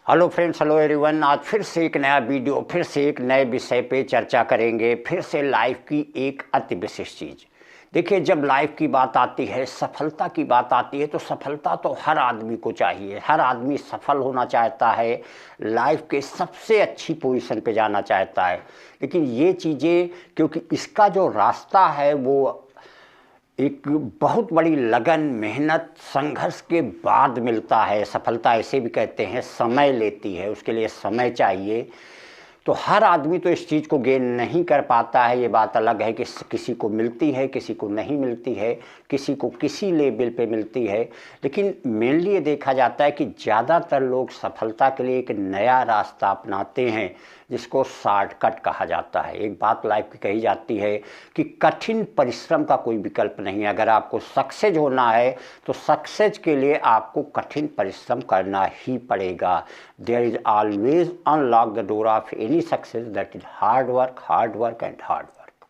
Hello friends, hello everyone. आज फिर से एक नया वीडियो, फिर से एक नए विषय पे चर्चा करेंगे। फिर से लाइफ की एक अति विशिष्ट चीज़। देखिए, जब लाइफ की बात आती है, सफलता की बात आती है, तो सफलता तो हर आदमी को चाहिए। हर आदमी सफल होना चाहता है, लाइफ के सबसे अच्छी पोजीशन पे जाना चाहता है। लेकिन ये चीज़ें, क्योंकि इसका जो रास्ता है वो एक बहुत बड़ी लगन, मेहनत, संघर्ष के बाद मिलता है। सफलता ऐसे भी कहते हैं, समय लेती है, उसके लिए समय चाहिए। तो हर आदमी तो इस चीज़ को गेन नहीं कर पाता है। ये बात अलग है कि किसी को मिलती है, किसी को नहीं मिलती है, किसी को किसी लेवल पे मिलती है। लेकिन मेनली ये देखा जाता है कि ज़्यादातर लोग सफलता के लिए एक नया रास्ता अपनाते हैं, जिसको शॉर्टकट कहा जाता है। एक बात लाइफ की कही जाती है कि कठिन परिश्रम का कोई विकल्प नहीं है। अगर आपको सक्सेस होना है तो सक्सेस के लिए आपको कठिन परिश्रम करना ही पड़ेगा। There is always unlock the door of any success, that is hard work, hard work and hard work.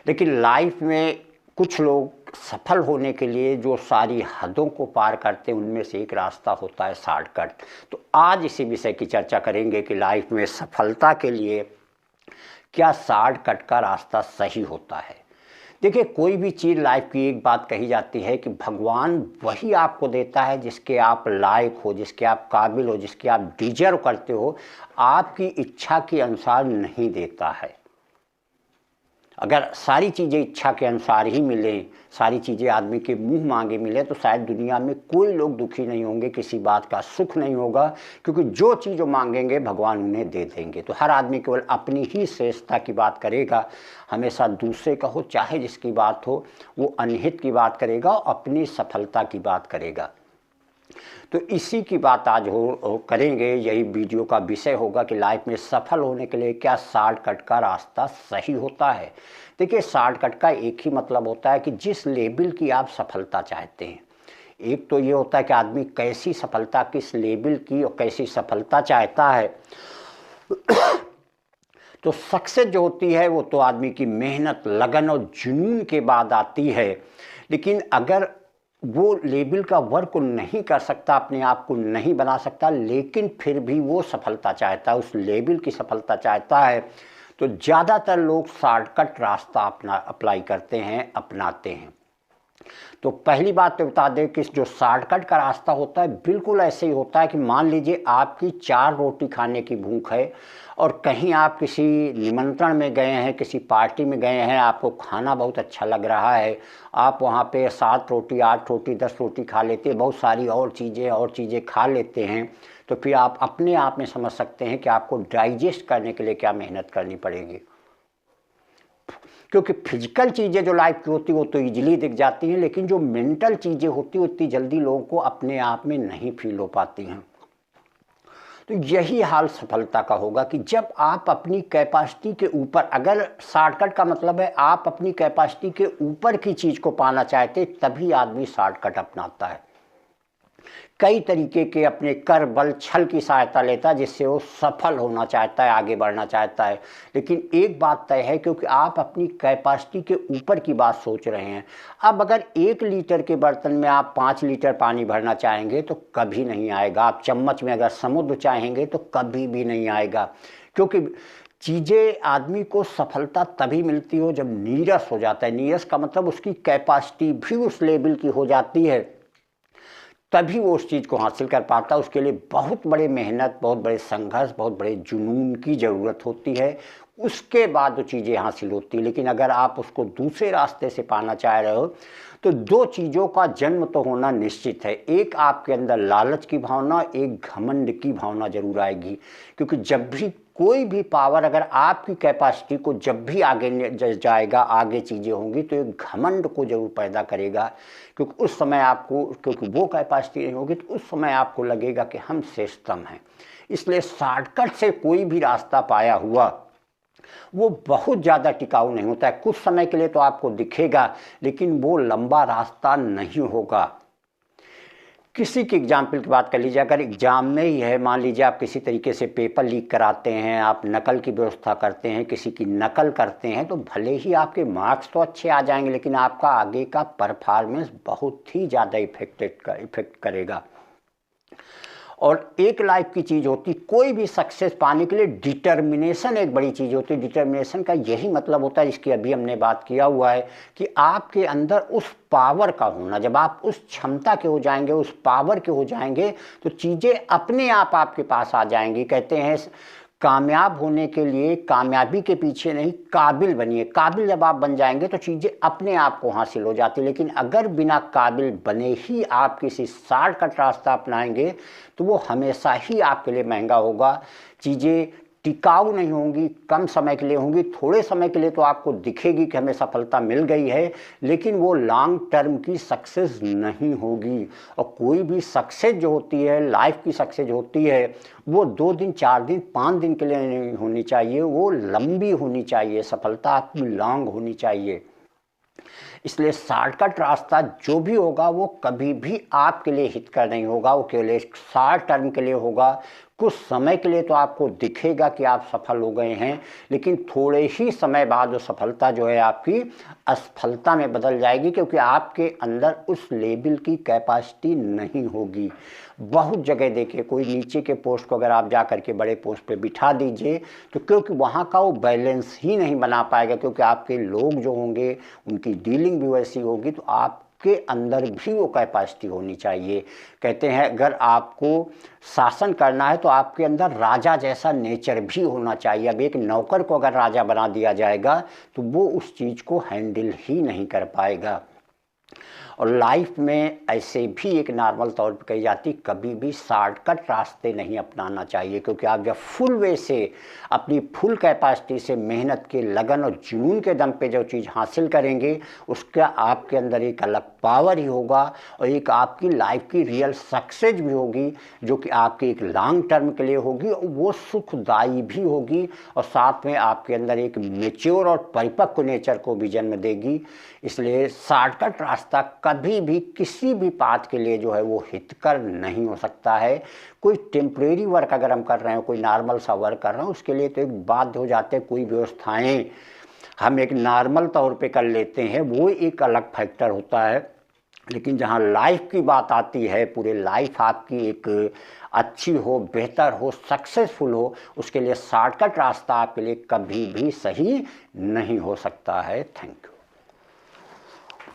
लेकिन लाइफ में कुछ लोग सफल होने के लिए जो सारी हदों को पार करते हैं, उनमें से एक रास्ता होता है शॉर्टकट। तो आज इसी विषय की चर्चा करेंगे कि लाइफ में सफलता के लिए क्या शॉर्टकट का रास्ता सही होता है। देखिए, कोई भी चीज़, लाइफ की एक बात कही जाती है कि भगवान वही आपको देता है जिसके आप लायक हो, जिसके आप काबिल हो, जिसके आप डिजर्व करते हो। आपकी इच्छा के अनुसार नहीं देता है। अगर सारी चीज़ें इच्छा के अनुसार ही मिलें, सारी चीज़ें आदमी के मुंह मांगे मिले, तो शायद दुनिया में कोई लोग दुखी नहीं होंगे, किसी बात का सुख नहीं होगा। क्योंकि जो चीज़ वो मांगेंगे भगवान उन्हें दे देंगे। तो हर आदमी केवल अपनी ही श्रेष्ठता की बात करेगा, हमेशा दूसरे का हो चाहे जिसकी बात हो, वो अनहित की बात करेगा और अपनी सफलता की बात करेगा। तो इसी की बात आज करेंगे। यही वीडियो का विषय होगा कि लाइफ में सफल होने के लिए क्या शॉर्टकट का रास्ता सही होता है। देखिए, शॉर्टकट का एक ही मतलब होता है कि जिस लेवल की आप सफलता चाहते हैं। एक तो ये होता है कि आदमी कैसी सफलता, किस लेवल की और कैसी सफलता चाहता है। तो सक्सेस जो होती है वो तो आदमी की मेहनत, लगन और जुनून के बाद आती है। लेकिन अगर वो लेवल का वर्क नहीं कर सकता, अपने आप को नहीं बना सकता, लेकिन फिर भी वो सफलता चाहता है, उस लेवल की सफलता चाहता है, तो ज़्यादातर लोग शॉर्टकट रास्ता अप्लाई करते हैं, अपनाते हैं। तो पहली बात तो बता दें कि जो शॉर्टकट का रास्ता होता है बिल्कुल ऐसे ही होता है कि मान लीजिए आपकी 4 रोटी खाने की भूख है और कहीं आप किसी निमंत्रण में गए हैं, किसी पार्टी में गए हैं, आपको खाना बहुत अच्छा लग रहा है, आप वहाँ पे 7 रोटी, 8 रोटी, 10 रोटी खा लेते हैं, बहुत सारी और चीज़ें खा लेते हैं। तो फिर आप अपने आप में समझ सकते हैं कि आपको डाइजेस्ट करने के लिए क्या मेहनत करनी पड़ेगी। क्योंकि फिजिकल चीज़ें जो लाइफ की होती वो तो ईजिली दिख जाती हैं, लेकिन जो मेंटल चीज़ें होती हैं उतनी जल्दी लोगों को अपने आप में नहीं फील हो पाती हैं। तो यही हाल सफलता का होगा कि जब आप अपनी कैपेसिटी के ऊपर, अगर शॉर्टकट का मतलब है आप अपनी कैपेसिटी के ऊपर की चीज़ को पाना चाहते, तभी आदमी शॉर्टकट अपनाता है। कई तरीके के अपने कर, बल, छल की सहायता लेता है, जिससे वो सफल होना चाहता है, आगे बढ़ना चाहता है। लेकिन एक बात तय है, क्योंकि आप अपनी कैपेसिटी के ऊपर की बात सोच रहे हैं। अब अगर 1 लीटर के बर्तन में आप 5 लीटर पानी भरना चाहेंगे तो कभी नहीं आएगा। आप चम्मच में अगर समुद्र चाहेंगे तो कभी भी नहीं आएगा। क्योंकि चीज़ें, आदमी को सफलता तभी मिलती हो जब नीरस हो जाता है। नीरस का मतलब उसकी कैपेसिटी भी उस लेवल की हो जाती है, तभी वो उस चीज़ को हासिल कर पाता है। उसके लिए बहुत बड़े मेहनत, बहुत बड़े संघर्ष, बहुत बड़े जुनून की ज़रूरत होती है। उसके बाद वो चीज़ें हासिल होती है। लेकिन अगर आप उसको दूसरे रास्ते से पाना चाह रहे हो तो 2 चीज़ों का जन्म तो होना निश्चित है। एक आपके अंदर लालच की भावना, एक घमंड की भावना जरूर आएगी। क्योंकि जब भी कोई भी पावर अगर आपकी कैपेसिटी को जब भी आगे जाएगा, आगे चीज़ें होंगी, तो एक घमंड को जरूर पैदा करेगा। क्योंकि उस समय आपको, क्योंकि वो कैपेसिटी नहीं होगी, तो उस समय आपको लगेगा कि हम श्रेष्ठतम हैं। इसलिए शॉर्टकट से कोई भी रास्ता पाया हुआ वो बहुत ज़्यादा टिकाऊ नहीं होता है। कुछ समय के लिए तो आपको दिखेगा, लेकिन वो लंबा रास्ता नहीं होगा। किसी की एग्जाम्पल की बात कर लीजिए। अगर एग्ज़ाम में ही है, मान लीजिए आप किसी तरीके से पेपर लीक कराते हैं, आप नकल की व्यवस्था करते हैं, किसी की नकल करते हैं, तो भले ही आपके मार्क्स तो अच्छे आ जाएंगे, लेकिन आपका आगे का परफॉर्मेंस बहुत ही ज़्यादा इफेक्ट करेगा। और एक लाइफ की चीज़ होती, कोई भी सक्सेस पाने के लिए डिटर्मिनेशन एक बड़ी चीज़ होती है। डिटर्मिनेशन का यही मतलब होता है, जिसकी अभी हमने बात किया हुआ है, कि आपके अंदर उस पावर का होना। जब आप उस क्षमता के हो जाएंगे, उस पावर के हो जाएंगे, तो चीज़ें अपने आप आपके पास आ जाएंगी। कहते हैं कामयाब होने के लिए कामयाबी के पीछे नहीं, काबिल बनिए। काबिल जब आप बन जाएंगे तो चीज़ें अपने आप को हासिल हो जाती। लेकिन अगर बिना काबिल बने ही आप किसी शॉर्टकट रास्ता अपनाएंगे तो वो हमेशा ही आपके लिए महंगा होगा। चीज़ें टिकाऊ नहीं होंगी, कम समय के लिए होंगी। थोड़े समय के लिए तो आपको दिखेगी कि हमें सफलता मिल गई है, लेकिन वो लॉन्ग टर्म की सक्सेस नहीं होगी। और कोई भी सक्सेस जो होती है, लाइफ की सक्सेस होती है, वो 2 दिन 4 दिन 5 दिन के लिए नहीं होनी चाहिए, वो लंबी होनी चाहिए। सफलता आपकी लॉन्ग होनी चाहिए। इसलिए शॉर्टकट रास्ता जो भी होगा वो कभी भी आपके लिए हितकर नहीं होगा। वो केवल एक शॉर्ट टर्म के लिए होगा। कुछ समय के लिए तो आपको दिखेगा कि आप सफल हो गए हैं, लेकिन थोड़े ही समय बाद वो सफलता जो है आपकी असफलता में बदल जाएगी, क्योंकि आपके अंदर उस लेवल की कैपेसिटी नहीं होगी। बहुत जगह देखिए, कोई नीचे के पोस्ट को अगर आप जा करके बड़े पोस्ट पे बिठा दीजिए, तो क्योंकि वहाँ का वो बैलेंस ही नहीं बना पाएगा, क्योंकि आपके लोग जो होंगे उनकी डीलिंग भी वैसी होगी। तो आपके अंदर भी वो कैपेसिटी होनी चाहिए। कहते हैं अगर आपको शासन करना है तो आपके अंदर राजा जैसा नेचर भी होना चाहिए। अब एक नौकर को अगर राजा बना दिया जाएगा तो वो उस चीज़ को हैंडल ही नहीं कर पाएगा। और लाइफ में ऐसे भी एक नॉर्मल तौर पे कही जाती, कभी भी शॉर्टकट रास्ते नहीं अपनाना चाहिए। क्योंकि आप जब फुल वे से अपनी फुल कैपेसिटी से मेहनत के लगन और जुनून के दम पे जो चीज़ हासिल करेंगे, उसका आपके अंदर एक अलग पावर ही होगा और एक आपकी लाइफ की रियल सक्सेस भी होगी, जो कि आपकी एक लॉन्ग टर्म के लिए होगी और वो सुखदायी भी होगी और साथ में आपके अंदर एक मेच्योर और परिपक्व नेचर को भी जन्म देगी। इसलिए शॉर्टकट रास्ता कभी भी किसी भी पाथ के लिए जो है वो हितकर नहीं हो सकता है। कोई टेम्परेरी वर्क अगर हम कर रहे हैं, कोई नॉर्मल सा वर्क कर रहे हैं, उसके लिए तो एक बाध्य हो जाते हैं। कोई व्यवस्थाएं हम एक नॉर्मल तौर पे कर लेते हैं, वो एक अलग फैक्टर होता है। लेकिन जहाँ लाइफ की बात आती है, पूरे लाइफ आपकी एक अच्छी हो, बेहतर हो, सक्सेसफुल हो, उसके लिए शॉर्टकट रास्ता आपके लिए कभी भी सही नहीं हो सकता है। Thank you.